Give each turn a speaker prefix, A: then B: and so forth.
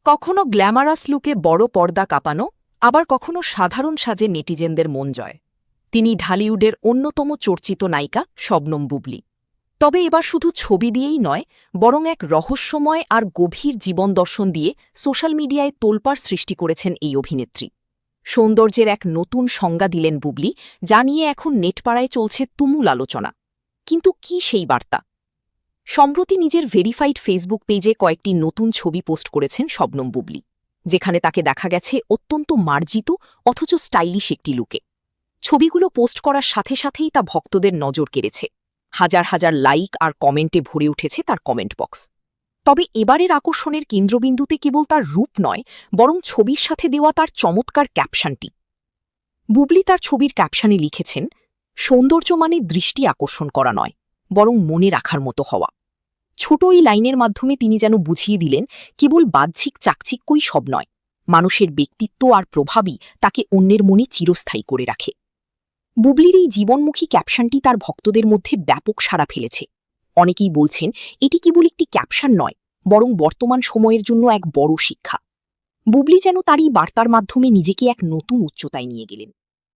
A: কখনো গ্ল্যামারাস লুকে বড় পর্দা কাঁপানো, আবার কখনো সাধারণ সাজে নেটিজেনদের মন জয়। তিনি ঢালিউডের অন্যতম চর্চিত নায়িকা শবনম বুবলী। তবে এবার শুধু ছবি দিয়েই নয়, বরং এক রহস্যময় আর গভীর জীবন দর্শন দিয়ে সোশ্যাল মিডিয়ায় তোলপাড় সৃষ্টি করেছেন এই অভিনেত্রী। সৌন্দর্যের এক নতুন সংজ্ঞা দিলেন বুবলী, যা নিয়ে এখন নেটপাড়ায় চলছে তুমুল আলোচনা। কিন্তু কি সেই বার্তা? সম্প্রতি নিজের ভেরিফাইড ফেসবুক পেজে কয়েকটি নতুন ছবি পোস্ট করেছেন শবনম বুবলী, যেখানে তাকে দেখা গেছে অত্যন্ত মার্জিত অথচ স্টাইলিশ একটি লুকে। ছবিগুলো পোস্ট করার সাথে সাথেই তা ভক্তদের নজর কেড়েছে। হাজার হাজার লাইক আর কমেন্টে ভরে উঠেছে তার কমেন্ট বক্স। তবে এবারের আকর্ষণের কেন্দ্রবিন্দুতে কেবল তার রূপ নয়, বরং ছবির সাথে দেওয়া তার চমৎকার ক্যাপশনটি। বুবলী তার ছবির ক্যাপশনে লিখেছেন, সৌন্দর্য মানে দৃষ্টি আকর্ষণ করা নয়, বরং মনে রাখার মতো হওয়া। ছোট এই লাইনের মাধ্যমে তিনি যেন বুঝিয়ে দিলেন, কেবল বাহ্যিক চাকচিক্যই সব নয়, মানুষের ব্যক্তিত্ব আর প্রভাবই তাকে অন্যের মনে চিরস্থায়ী করে রাখে। বুবলীর এই জীবনমুখী ক্যাপশনটি তার ভক্তদের মধ্যে ব্যাপক সাড়া ফেলেছে। অনেকেই বলছেন, এটি কেবল একটি ক্যাপশন নয়, বরং বর্তমান সময়ের জন্য এক বড় শিক্ষা। বুবলী যেন তার এই বার্তার মাধ্যমে নিজেকে এক নতুন উচ্চতায় নিয়ে গেলেন।